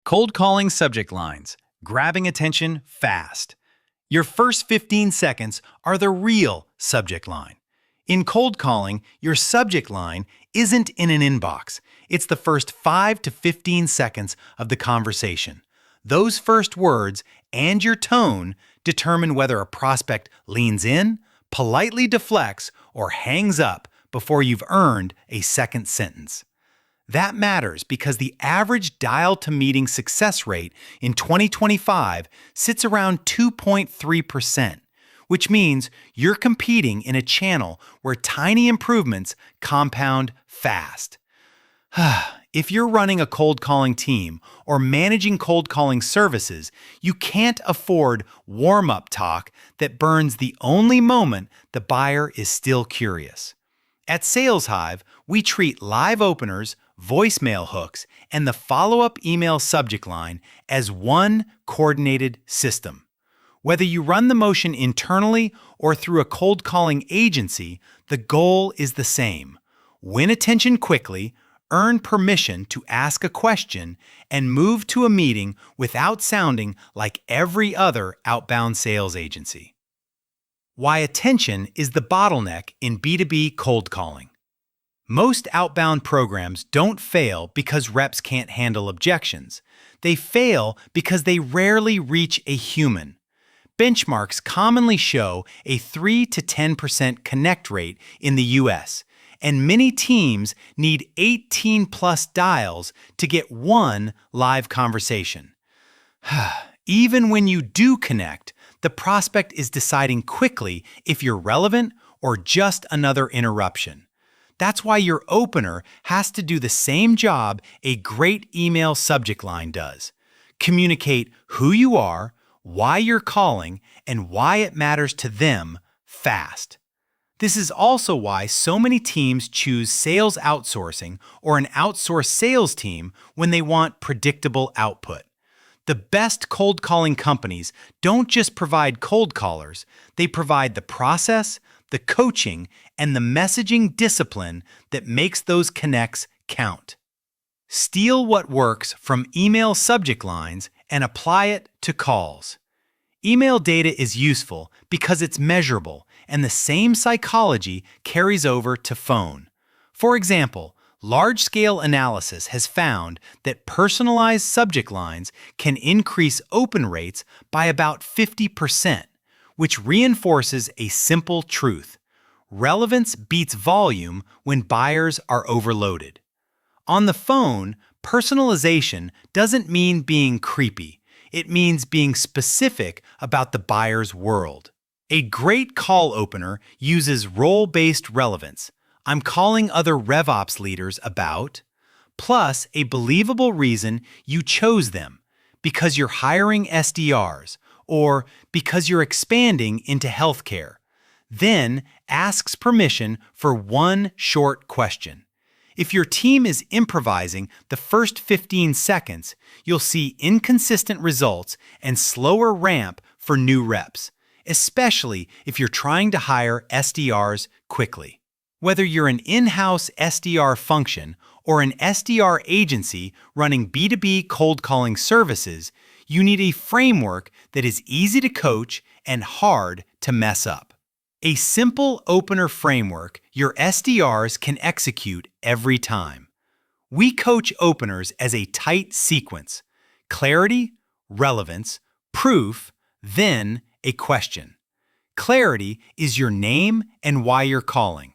Cold calling subject lines, grabbing attention fast. Your first 15 seconds are the real subject line. In cold calling, your subject line isn't in an inbox. It's the first 5 to 15 seconds of the conversation. Those first words and your tone determine whether a prospect leans in, politely deflects, or hangs up before you've earned a second sentence. That matters because the average dial-to-meeting success rate in 2025 sits around 2.3%, which means you're competing in a channel where tiny improvements compound fast. If you're running a cold calling team or managing cold calling services, you can't afford warm-up talk that burns the only moment the buyer is still curious. At SalesHive, we treat live openers, voicemail hooks, and the follow-up email subject line as one coordinated system. Whether you run the motion internally or through a cold calling agency, the goal is the same. Win attention quickly, earn permission to ask a question, and move to a meeting without sounding like every other outbound sales agency. Why attention is the bottleneck in B2B cold calling. Most outbound programs don't fail because reps can't handle objections. They fail because they rarely reach a human. Benchmarks commonly show a 3 to 10% connect rate in the US, and many teams need 18-plus dials to get one live conversation. Even when you do connect, the prospect is deciding quickly if you're relevant or just another interruption. That's why your opener has to do the same job a great email subject line does. Communicate who you are, why you're calling, and why it matters to them fast. This is also why so many teams choose sales outsourcing or an outsourced sales team when they want predictable output. The best cold calling companies don't just provide cold callers, they provide the process, the coaching, and the messaging discipline that makes those connects count. Steal what works from email subject lines and apply it to calls. Email data is useful because it's measurable, and the same psychology carries over to phone. For example, large-scale analysis has found that personalized subject lines can increase open rates by about 50%, which reinforces a simple truth. Relevance beats volume when buyers are overloaded. On the phone, personalization doesn't mean being creepy. It means being specific about the buyer's world. A great call opener uses role-based relevance. I'm calling other RevOps leaders about, plus a believable reason you chose them, because you're hiring SDRs, or because you're expanding into healthcare. Then asks permission for one short question. If your team is improvising the first 15 seconds, you'll see inconsistent results and slower ramp for new reps, especially if you're trying to hire SDRs quickly. Whether you're an in-house SDR function or an SDR agency running B2B cold calling services, you need a framework that is easy to coach and hard to mess up. A simple opener framework your SDRs can execute every time. We coach openers as a tight sequence: clarity, relevance, proof, then a question. Clarity is your name and why you're calling.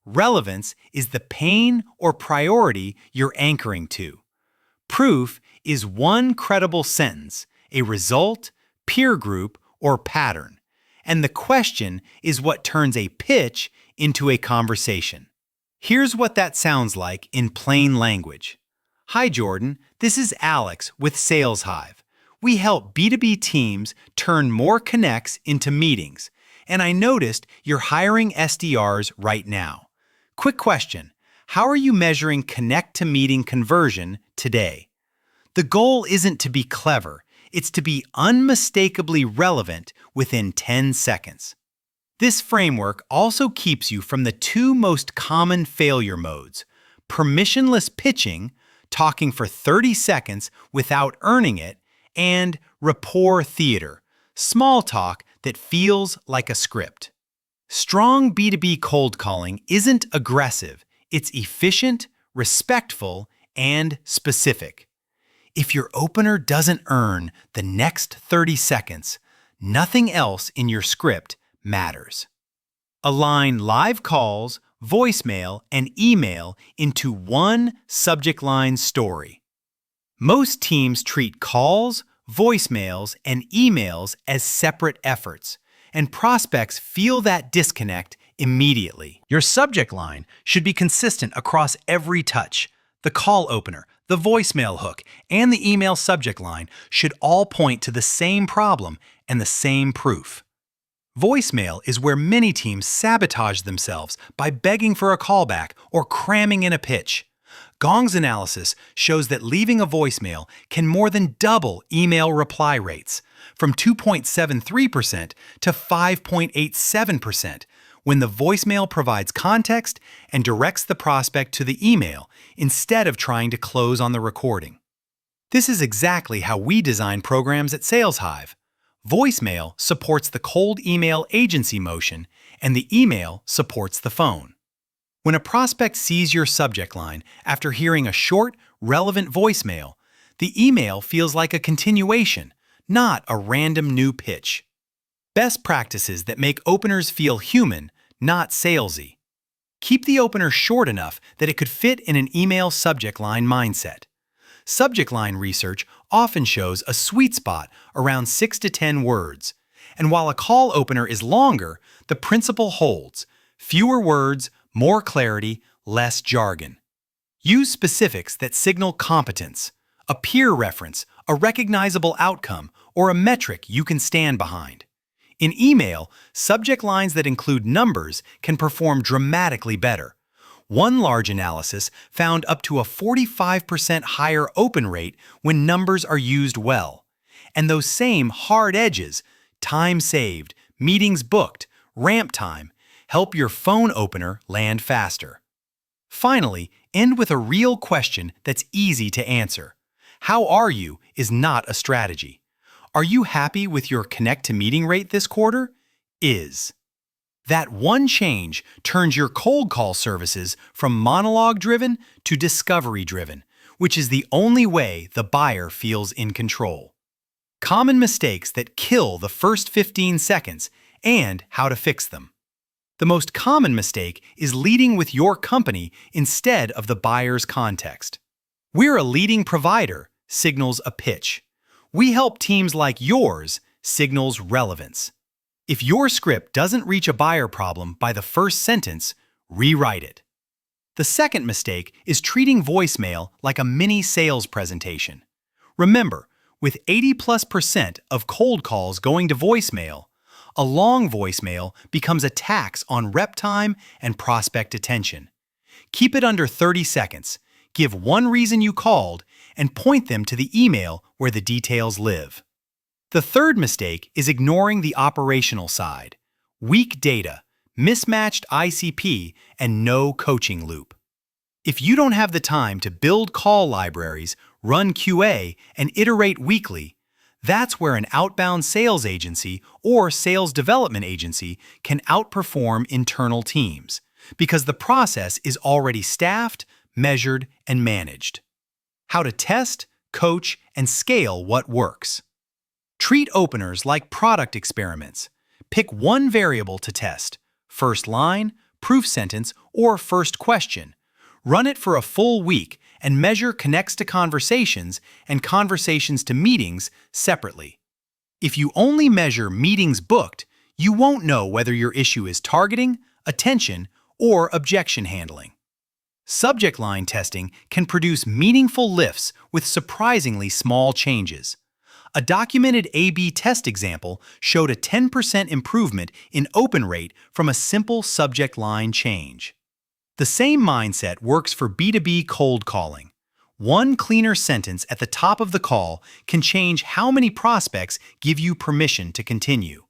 Relevance is the pain or priority you're anchoring to. Proof is one credible sentence, a result, peer group, or pattern. And the question is what turns a pitch into a conversation. Here's what that sounds like in plain language. Hi, Jordan. This is Alex with SalesHive. We help B2B teams turn more connects into meetings, and I noticed you're hiring SDRs right now. Quick question. How are you measuring connect-to-meeting conversion today? The goal isn't to be clever. It's to be unmistakably relevant within 10 seconds. This framework also keeps you from the two most common failure modes: permissionless pitching, talking for 30 seconds without earning it, and rapport theater, small talk that feels like a script. Strong B2B cold calling isn't aggressive, it's efficient, respectful, and specific. If your opener doesn't earn the next 30 seconds, nothing else in your script matters. Align live calls, voicemail, and email into one subject line story. Most teams treat calls, voicemails, and emails as separate efforts, and prospects feel that disconnect immediately. Your subject line should be consistent across every touch. The call opener, the voicemail hook, and the email subject line should all point to the same problem and the same proof. Voicemail is where many teams sabotage themselves by begging for a callback or cramming in a pitch. Gong's analysis shows that leaving a voicemail can more than double email reply rates, from 2.73% to 5.87%, when the voicemail provides context and directs the prospect to the email instead of trying to close on the recording. This is exactly how we design programs at SalesHive. Voicemail supports the cold email agency motion, and the email supports the phone. When a prospect sees your subject line after hearing a short, relevant voicemail, the email feels like a continuation, not a random new pitch. Best practices that make openers feel human, not salesy. Keep the opener short enough that it could fit in an email subject line mindset. Subject line research often shows a sweet spot around 6 to 10 words. And while a call opener is longer, the principle holds: fewer words, more clarity, less jargon. Use specifics that signal competence, a peer reference, a recognizable outcome, or a metric you can stand behind. In email, subject lines that include numbers can perform dramatically better. One large analysis found up to a 45% higher open rate when numbers are used well. And those same hard edges, time saved, meetings booked, ramp time, help your phone opener land faster. Finally, end with a real question that's easy to answer. How are you is not a strategy. Are you happy with your connect to meeting rate this quarter? Is. That one change turns your cold call services from monologue-driven to discovery-driven, which is the only way the buyer feels in control. Common mistakes that kill the first 15 seconds and how to fix them. The most common mistake is leading with your company instead of the buyer's context. We're a leading provider signals a pitch. We help teams like yours signals relevance. If your script doesn't reach a buyer problem by the first sentence, rewrite it. The second mistake is treating voicemail like a mini sales presentation. Remember, with 80+% of cold calls going to voicemail, a long voicemail becomes a tax on rep time and prospect attention. Keep it under 30 seconds, give one reason you called, and point them to the email where the details live. The third mistake is ignoring the operational side: weak data, mismatched ICP, and no coaching loop. If you don't have the time to build call libraries, run QA, and iterate weekly, that's where an outbound sales agency or sales development agency can outperform internal teams, because the process is already staffed, measured, and managed. How to test, coach, and scale what works. Treat openers like product experiments. Pick one variable to test: first line, proof sentence, or first question. Run it for a full week and measure connects to conversations and conversations to meetings separately. If you only measure meetings booked, you won't know whether your issue is targeting, attention, or objection handling. Subject line testing can produce meaningful lifts with surprisingly small changes. A documented A/B test example showed a 10% improvement in open rate from a simple subject line change. The same mindset works for B2B cold calling. One cleaner sentence at the top of the call can change how many prospects give you permission to continue.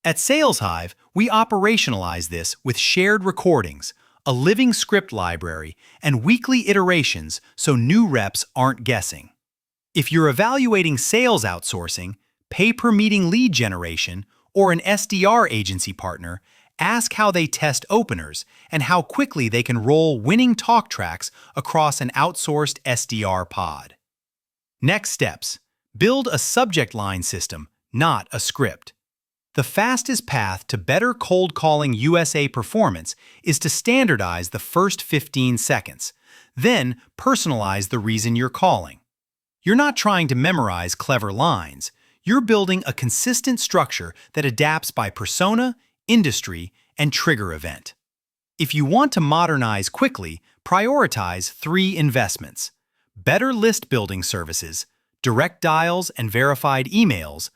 At SalesHive, we operationalize this with shared recordings, a living script library, and weekly iterations so new reps aren't guessing. If you're evaluating sales outsourcing, pay-per-meeting lead generation, or an SDR agency partner, ask how they test openers and how quickly they can roll winning talk tracks across an outsourced SDR pod. Next steps. Build a subject line system, not a script. The fastest path to better cold calling USA performance is to standardize the first 15 seconds, then personalize the reason you're calling. You're not trying to memorize clever lines. You're building a consistent structure that adapts by persona, industry, and trigger event. If you want to modernize quickly, prioritize 3 investments: better list building services, direct dials and verified emails,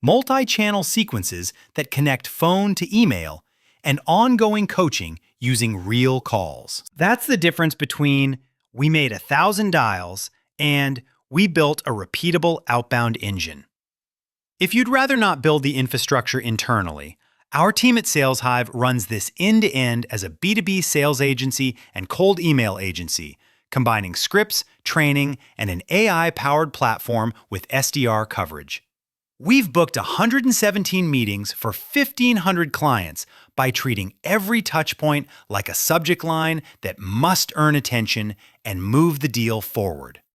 multi-channel sequences that connect phone to email, and ongoing coaching using real calls. That's the difference between we made 1,000 dials and we built a repeatable outbound engine. If you'd rather not build the infrastructure internally, our team at SalesHive runs this end-to-end as a B2B sales agency and cold email agency, combining scripts, training, and an AI-powered platform with SDR coverage. We've booked 117 meetings for 1,500 clients by treating every touchpoint like a subject line that must earn attention and move the deal forward.